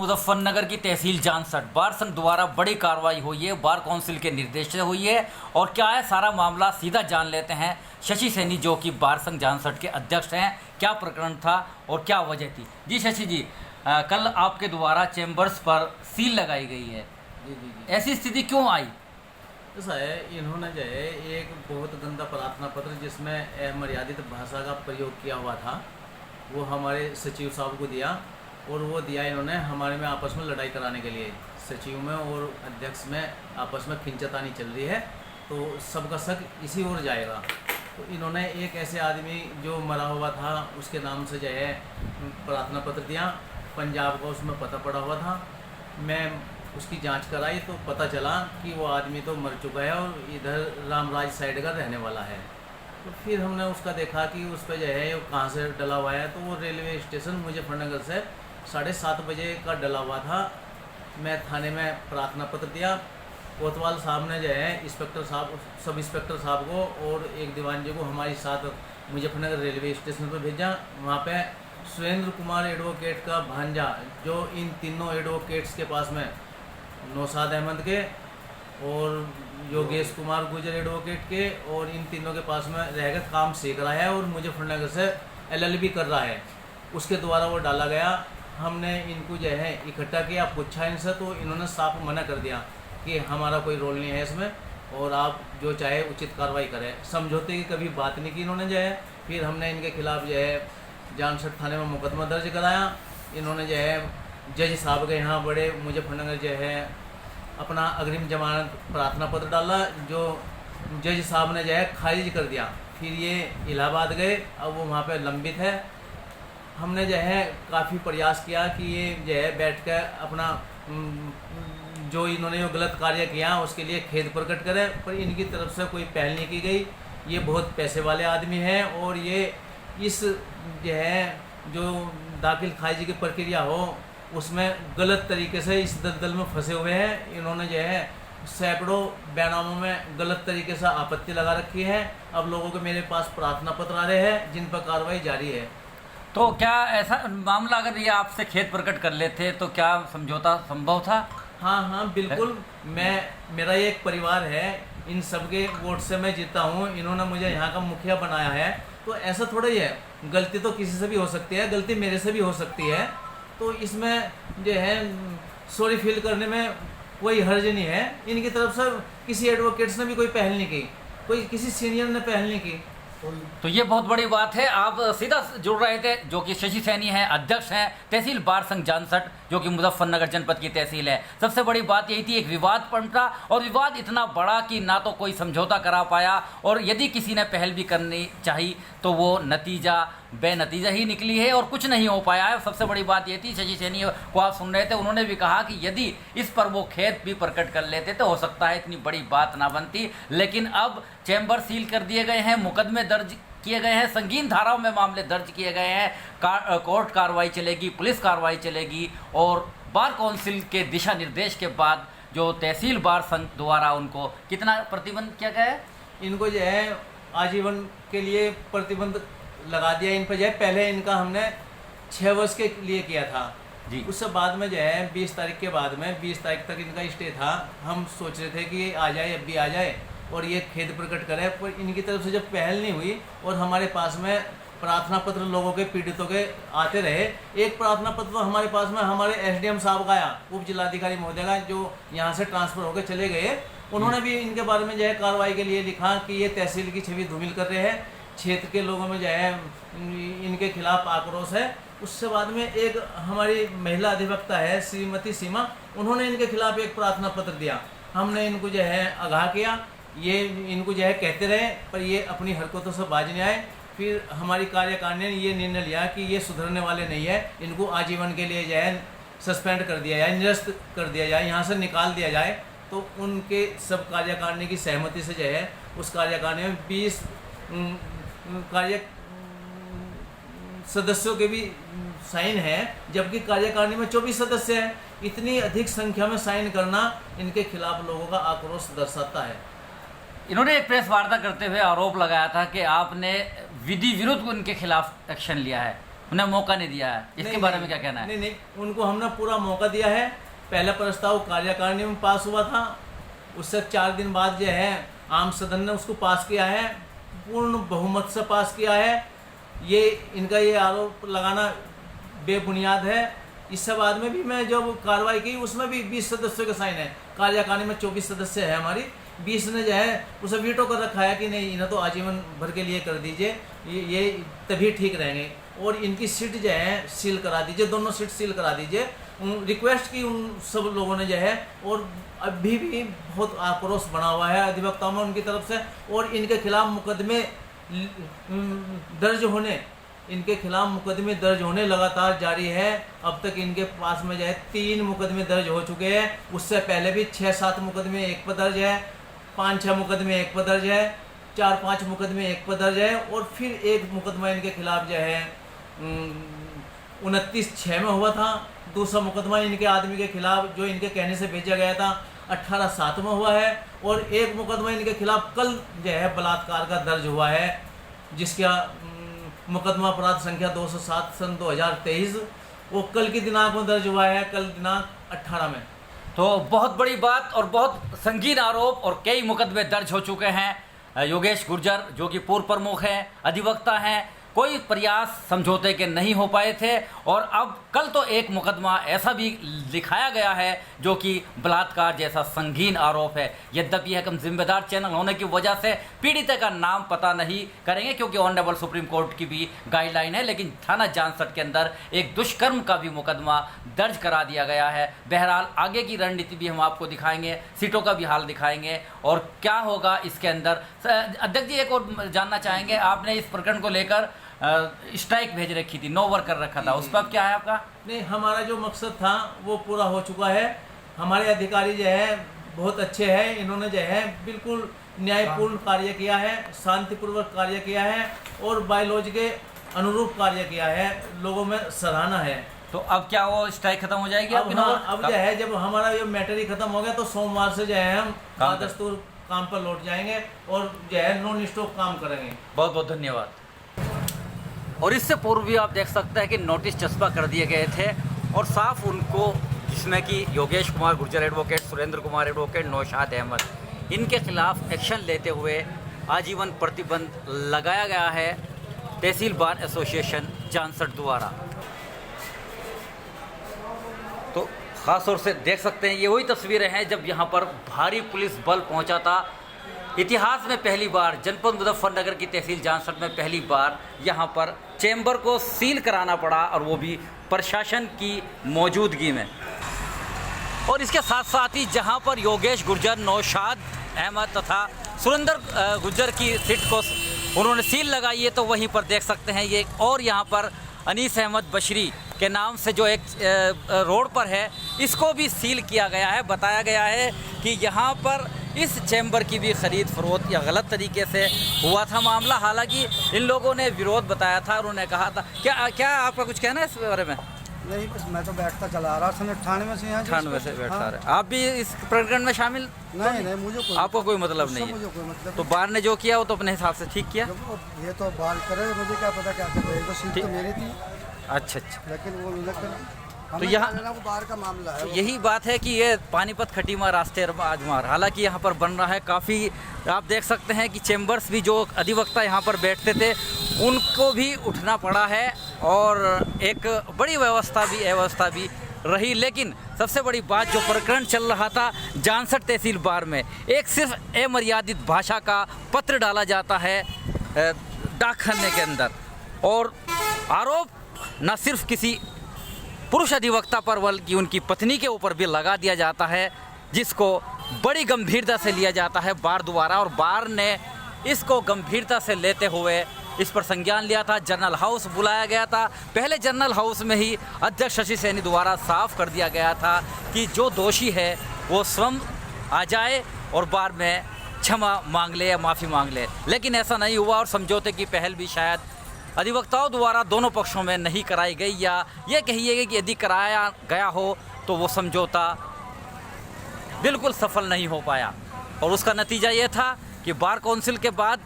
मुजफ्फरनगर की तहसील जानसठ बार संघ द्वारा बड़ी कार्रवाई हुई है, बार काउंसिल के निर्देश से हुई है। और क्या है सारा मामला, सीधा जान लेते हैं शशि सैनी जो कि बार संघ जानसठ के अध्यक्ष हैं। क्या प्रकरण था और क्या वजह थी? जी शशि जी, कल आपके द्वारा चैम्बर्स पर सील लगाई गई है। जी। ऐसी स्थिति क्यों आई? ऐसा है, इन्होंने जो है एक बहुत गंदा प्रार्थना पत्र जिसमें अमर्यादित भाषा का प्रयोग किया हुआ था, वो हमारे सचिव साहब को दिया। और वो दिया इन्होंने हमारे में आपस में लड़ाई कराने के लिए। सचिव में और अध्यक्ष में आपस में खिंचतानी चल रही है, तो सबका शक इसी ओर जाएगा। तो इन्होंने एक ऐसे आदमी जो मरा हुआ था उसके नाम से जो है प्रार्थना पत्र दिया। पंजाब का उसमें पता पड़ा हुआ था। मैं उसकी जांच कराई तो पता चला कि वो आदमी तो मर चुका है और इधर रामराज साइड का रहने वाला है। तो फिर हमने उसका देखा कि उस पर जो है वो कहाँ से डला हुआ है, तो वो रेलवे स्टेशन मुजफ्फरनगर से 7:30 बजे का डला हुआ था। मैं थाने में प्रार्थना पत्र दिया। कोतवाल साहब ने जो है इंस्पेक्टर साहब, सब इंस्पेक्टर साहब को और एक दीवान जी को हमारे साथ मुजफ्फरनगर रेलवे स्टेशन पर भेजा। वहाँ पे सुरेंद्र कुमार एडवोकेट का भांजा, जो इन तीनों एडवोकेट्स के पास में नौशाद अहमद के और योगेश कुमार गुजर एडवोकेट के, और इन तीनों के पास में रहकर काम सीख रहा है और मुजफ्फरनगर से LLB कर रहा है, उसके द्वारा वो डाला गया। हमने इनको जो है इकट्ठा किया, पूछा इनसे, तो इन्होंने साफ मना कर दिया कि हमारा कोई रोल नहीं है इसमें और आप जो चाहे उचित कार्रवाई करें। समझौते की कभी बात नहीं की इन्होंने जो है। फिर हमने इनके खिलाफ जो है जानसठ थाने में मुकदमा दर्ज कराया। इन्होंने जो है जज साहब के यहाँ बड़े मुजफ्फरनगर जो है अपना अग्रिम जमानत प्रार्थना पत्र डाला, जो जज साहब ने जो है खारिज कर दिया। फिर ये इलाहाबाद गए, अब वो वहाँ पे लंबित है। हमने जो है काफ़ी प्रयास किया कि ये जो है बैठ कर अपना जो इन्होंने जो गलत कार्य किया उसके लिए खेद प्रकट करें, पर इनकी तरफ से कोई पहल नहीं की गई। ये बहुत पैसे वाले आदमी हैं और ये इस जो है जो दाखिल खारिज की प्रक्रिया हो उसमें गलत तरीके से इस दलदल में फंसे हुए हैं। इन्होंने जो है सैकड़ों बैनामों में गलत तरीके से आपत्ति लगा रखी है। अब लोगों के मेरे पास प्रार्थना पत्र आ रहे हैं जिन पर कार्रवाई जारी है। तो क्या ऐसा मामला, अगर ये आपसे खेद प्रकट कर लेते तो क्या समझौता संभव था? हाँ बिल्कुल। मेरा ये एक परिवार है, इन सबके वोट से मैं जीता हूँ। इन्होंने मुझे यहाँ का मुखिया बनाया है, तो ऐसा थोड़ा ही है। गलती तो किसी से भी हो सकती है, गलती मेरे से भी हो सकती है। तो इसमें जो है सॉरी फील करने में कोई हर्ज नहीं है। इनकी तरफ से किसी एडवोकेट्स ने भी कोई पहल नहीं की, कोई किसी सीनियर ने पहल नहीं की। तो ये बहुत बड़ी बात है। आप सीधा जुड़ रहे थे, जो कि शशि सैनी हैं, अध्यक्ष हैं तहसील बार संघ जानसठ, जो कि मुजफ्फरनगर जनपद की तहसील है। सबसे बड़ी बात यही थी, एक विवाद पनपा और विवाद इतना बड़ा कि ना तो कोई समझौता करा पाया, और यदि किसी ने पहल भी करनी चाहिए तो वो नतीजा बेनतीजा ही निकली है और कुछ नहीं हो पाया है। सबसे बड़ी बात ये थी, शशि सैनी को आप सुन रहे थे, उन्होंने भी कहा कि यदि इस पर वो खेद भी प्रकट कर लेते तो हो सकता है इतनी बड़ी बात ना बनती। लेकिन अब चैम्बर सील कर दिए गए हैं, मुकदमे दर्ज किए गए हैं, संगीन धाराओं में मामले दर्ज किए गए हैं, कोर्ट कार्रवाई चलेगी, पुलिस कार्रवाई चलेगी। और बार काउंसिल के दिशा निर्देश के बाद जो तहसील बार संघ द्वारा उनको कितना प्रतिबंध किया गया है, इनको जो है आजीवन के लिए प्रतिबंध लगा दिया इन पर। जो है पहले इनका हमने 6 वर्ष के लिए किया था जी। उससे बाद में जो है 20 तारीख के बाद में 20 तारीख तक इनका स्टे था। हम सोच रहे थे कि ये आ जाए, अब भी आ जाए और ये खेद प्रकट करे, पर इनकी तरफ से जब पहल नहीं हुई और हमारे पास में प्रार्थना पत्र लोगों के पीड़ितों के आते रहे। एक प्रार्थना पत्र तो हमारे पास में हमारे SDM साहब का आया, उप जिलाधिकारी महोदय का, जो यहाँ से ट्रांसफ़र होकर चले गए। उन्होंने भी इनके बारे में जो है कार्रवाई के लिए लिखा कि ये तहसील की छवि धूमिल कर रहे हैं, क्षेत्र के लोगों में जो है इनके खिलाफ आक्रोश है। उससे बाद में एक हमारी महिला अधिवक्ता है श्रीमती सीमा, उन्होंने इनके खिलाफ एक प्रार्थना पत्र दिया। हमने इनको जो है आगाह किया, ये इनको जो है कहते रहे, पर ये अपनी हरकतों से बाज नहीं आए। फिर हमारी कार्यकारिणी ने ये निर्णय लिया कि ये सुधरने वाले नहीं है, इनको आजीवन के लिए जो है सस्पेंड कर दिया जाए, निरस्त कर दिया जाए, यहाँ से निकाल दिया जाए। तो उनके सब कार्यकारिणी की सहमति से जो है उस कार्यकारिणी में 20 कार्य सदस्यों के भी साइन है, जबकि कार्यकारिणी में 24 सदस्य हैं। इतनी अधिक संख्या में साइन करना इनके खिलाफ लोगों का आक्रोश दर्शाता है। इन्होंने एक प्रेस वार्ता करते हुए आरोप लगाया था कि आपने विधि विरुद्ध उनके खिलाफ एक्शन लिया है। उन्हें मौका नहीं दिया है, इसके नहीं, बारे नहीं, में क्या कहना है? नहीं नहीं, उनको हमने पूरा मौका दिया है। पहला प्रस्ताव कार्यकारिणी में पास हुआ था, उससे 4 दिन बाद जो है आम सदन ने उसको पास किया है, पूर्ण बहुमत से पास किया है। ये इनका ये आरोप लगाना बेबुनियाद है। इससे बाद में भी मैं जब कार्रवाई की उसमें भी 20 सदस्यों के साइन है। कार्यकारिणी में 24 सदस्य है हमारी, 20 ने जो है उसे वीटो कर रखा है कि नहीं, इन्हें तो आजीवन भर के लिए कर दीजिए, ये तभी ठीक रहेंगे। और इनकी सीट जो है सील करा दीजिए, दोनों सीट सील करा दीजिए। रिक्वेस्ट की उन सब लोगों ने जो है, और अभी भी बहुत आक्रोश बना हुआ है अधिवक्ताओं में उनकी तरफ से। और इनके खिलाफ मुकदमे दर्ज होने लगातार जारी है। अब तक इनके पास में जो है 3 मुकदमे दर्ज हो चुके हैं। उससे पहले भी 6-7 मुकदमे एक पर दर्ज है, 5-6 मुकदमे एक पर दर्ज है, 4-5 मुकदमे एक पर दर्ज है। और फिर एक मुकदमा इनके खिलाफ जो है 29/6 में हुआ था। दूसरा मुकदमा इनके आदमी के खिलाफ जो इनके कहने से भेजा गया था 18/7 में हुआ है। और एक मुकदमा इनके खिलाफ कल जो है बलात्कार का दर्ज हुआ है, जिसका मुकदमा अपराध संख्या 207 सन 2023 वो कल की दिनांक में दर्ज हुआ है, कल दिनांक 18 में। तो बहुत बड़ी बात और बहुत संगीन आरोप और कई मुकदमे दर्ज हो चुके हैं। योगेश गुर्जर जो कि पूर्व प्रमुख हैं, अधिवक्ता हैं, कोई प्रयास समझौते के नहीं हो पाए थे। और अब कल तो एक मुकदमा ऐसा भी लिखाया गया है जो कि बलात्कार जैसा संगीन आरोप है। यद्यपि हम जिम्मेदार चैनल होने की वजह से पीड़िता का नाम पता नहीं करेंगे, क्योंकि ऑनरेबल सुप्रीम कोर्ट की भी गाइडलाइन है। लेकिन थाना जानसठ के अंदर एक दुष्कर्म का भी मुकदमा दर्ज करा दिया गया है। बहरहाल आगे की रणनीति भी हम आपको दिखाएंगे, सीटों का भी हाल दिखाएंगे और क्या होगा इसके अंदर। अध्यक्ष जी, एक और जानना चाहेंगे, आपने इस प्रकरण को लेकर स्ट्राइक भेज रखी थी, नो वर्क कर रखा था, उस पर क्या है आपका? नहीं, हमारा जो मकसद था वो पूरा हो चुका है। हमारे अधिकारी जो है बहुत अच्छे हैं, इन्होंने जो है बिल्कुल न्यायपूर्ण कार्य किया है, शांतिपूर्वक कार्य किया है और बायोलॉजी के अनुरूप कार्य किया है, लोगों में सराहना है। तो अब क्या वो स्ट्राइक खत्म हो जाएगी? अब जो है जब हमारा ये मैटर ही खत्म हो गया तो सोमवार से जो है हम दस्तूर काम पर लौट जाएंगे और जो है नॉन स्टॉप काम करेंगे। बहुत बहुत धन्यवाद। और इससे पूर्व भी आप देख सकते हैं कि नोटिस चस्पा कर दिए गए थे और साफ उनको, जिसमें कि योगेश कुमार गुर्जर एडवोकेट, सुरेंद्र कुमार एडवोकेट, नौशाद अहमद, इनके खिलाफ एक्शन लेते हुए आजीवन प्रतिबंध लगाया गया है तहसील बार एसोसिएशन जानसठ द्वारा। तो ख़ास तौर से देख सकते हैं ये वही तस्वीरें हैं जब यहाँ पर भारी पुलिस बल पहुँचा था। इतिहास में पहली बार जनपद मुजफ्फरनगर की तहसील जानसठ में पहली बार यहाँ पर चैम्बर को सील कराना पड़ा, और वो भी प्रशासन की मौजूदगी में। और इसके साथ साथ ही जहाँ पर योगेश गुर्जर, नौशाद अहमद तथा सुरेंद्र गुर्जर की सीट को उन्होंने सील लगाई है, तो वहीं पर देख सकते हैं ये और यहाँ पर अनीस अहमद बशरी के नाम से जो एक रोड पर है, इसको भी सील किया गया है। बताया गया है कि यहाँ पर इस चैम्बर की भी ख़रीद फरोख्त या गलत तरीके से हुआ था मामला। हालांकि इन लोगों ने विरोध बताया था, उन्होंने कहा था, क्या आपका कुछ कहना है इस बारे में? नहीं, बस मैं तो बैठता चला रहा, 98 से यहाँ 98 से बैठता रहे। आप भी इस प्रकरण में शामिल? नहीं, मुझे आपको कोई मतलब नहीं है? मुझे कोई मतलब। तो बार ने जो किया वो तो अपने हिसाब से ठीक किया। ये तो बार करे, मुझे क्या पता क्या कर रहे, तो सीट तो मेरी थी। अच्छा, लेकिन वो तो यहाँ बार का मामला है। यही बात है कि ये पानीपत खटीमा रास्ते आजमार, हालांकि यहाँ पर बन रहा है काफ़ी। आप देख सकते हैं कि चैम्बर्स भी जो अधिवक्ता यहाँ पर बैठते थे उनको भी उठना पड़ा है और एक बड़ी अव्यवस्था भी रही। लेकिन सबसे बड़ी बात, जो प्रकरण चल रहा था जानसठ तहसील बार में, एक सिर्फ अमर्यादित भाषा का पत्र डाला जाता है डाकखाने के अंदर, और आरोप न सिर्फ किसी पुरुष अधिवक्ता पर बल्कि उनकी पत्नी के ऊपर भी लगा दिया जाता है, जिसको बड़ी गंभीरता से लिया जाता है बार द्वारा। और बार ने इसको गंभीरता से लेते हुए इस पर संज्ञान लिया था। जनरल हाउस बुलाया गया था। पहले जनरल हाउस में ही अध्यक्ष शशि सैनी द्वारा साफ कर दिया गया था कि जो दोषी है वो स्वयं आ जाए और बार में क्षमा मांग ले या माफ़ी मांग ले। लेकिन ऐसा नहीं हुआ और समझौते की पहल भी शायद अधिवक्ताओं द्वारा दोनों पक्षों में नहीं कराई गई, या ये कहिए कि यदि कराया गया हो तो वो समझौता बिल्कुल सफल नहीं हो पाया। और उसका नतीजा ये था कि बार काउंसिल के बाद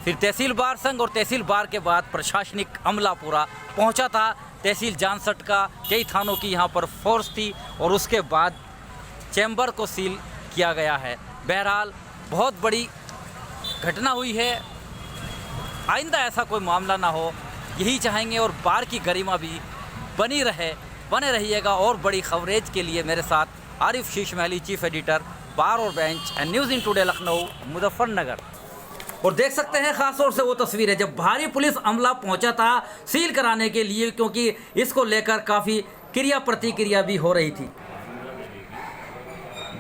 फिर तहसील बार संघ और तहसील बार के बाद प्रशासनिक अमला पूरा पहुंचा था। तहसील जानसठ का कई थानों की यहाँ पर फोर्स थी और उसके बाद चैम्बर को सील किया गया है। बहरहाल बहुत बड़ी घटना हुई है, आइंदा ऐसा कोई मामला ना हो, यही चाहेंगे और बार की गरिमा भी बने रहिएगा। और बड़ी खबरेज के लिए मेरे साथ आरिफ शीश महली, चीफ एडिटर, बार और bench and news in today Lucknow, Muzaffarnagar. और देख सकते हैं खास तौर से वो तस्वीरें जब भारी पुलिस अमला पहुंचा था सील कराने के लिए, क्योंकि इसको लेकर काफ़ी क्रिया प्रतिक्रिया भी हो रही थी।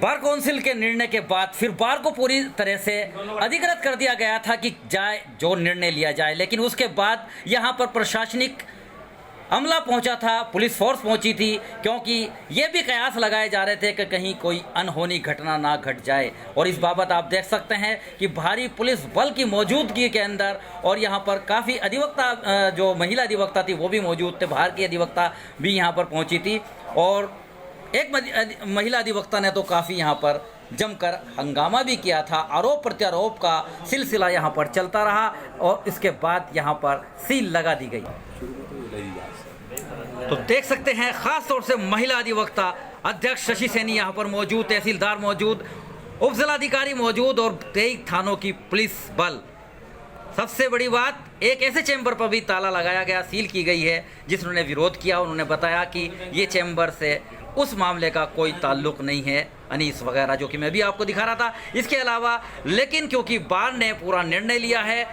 बार काउंसिल के निर्णय के बाद फिर बार को पूरी तरह से अधिकृत कर दिया गया था कि जाए जो निर्णय लिया जाए, लेकिन उसके बाद यहाँ पर प्रशासनिक अमला पहुंचा था, पुलिस फोर्स पहुंची थी, क्योंकि ये भी कयास लगाए जा रहे थे कि कहीं कोई अनहोनी घटना ना घट जाए। और इस बाबत आप देख सकते हैं कि भारी पुलिस बल की मौजूदगी के अंदर और यहाँ पर काफ़ी अधिवक्ता, जो महिला अधिवक्ता थी वो भी मौजूद थे, बाहर की अधिवक्ता भी यहाँ पर पहुँची थी। और एक महिला अधिवक्ता ने तो काफ़ी यहाँ पर जमकर हंगामा भी किया था। आरोप प्रत्यारोप का सिलसिला यहाँ पर चलता रहा और इसके बाद यहाँ पर सील लगा दी गई। तो देख सकते हैं खास तौर से महिला अधिवक्ता अध्यक्ष शशि सैनी यहाँ पर मौजूद, तहसीलदार मौजूद, उप जिलाधिकारी मौजूद और 23 थानों की पुलिस बल। सबसे बड़ी बात, एक ऐसे चैम्बर पर भी ताला लगाया गया, सील की गई है, जिन्होंने विरोध किया उन्होंने बताया कि ये चैम्बर से उस मामले का कोई ताल्लुक नहीं है, अनीस वगैरह, जो कि मैं भी आपको दिखा रहा था। इसके अलावा लेकिन क्योंकि बार ने पूरा निर्णय लिया है,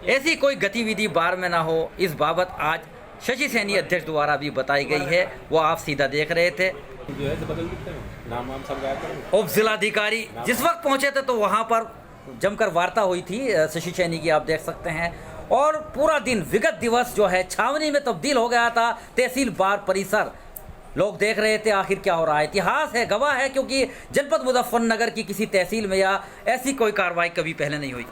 ऐसी कोई गतिविधि बार में ना हो, इस बाबत आज शशि सैनी अध्यक्ष द्वारा भी बताई गई है। वो आप सीधा देख रहे थे। उप जिलाधिकारी जिस वक्त पहुंचे थे तो वहां पर जमकर वार्ता हुई थी शशि सैनी की, आप देख सकते हैं। और पूरा दिन विगत दिवस जो है छावनी में तब्दील हो गया था तहसील बार परिसर। लोग देख रहे थे आखिर क्या हो रहा है। इतिहास है, गवाह है, क्योंकि जनपद मुजफ्फरनगर की किसी तहसील में या ऐसी कोई कार्रवाई कभी पहले नहीं हुई।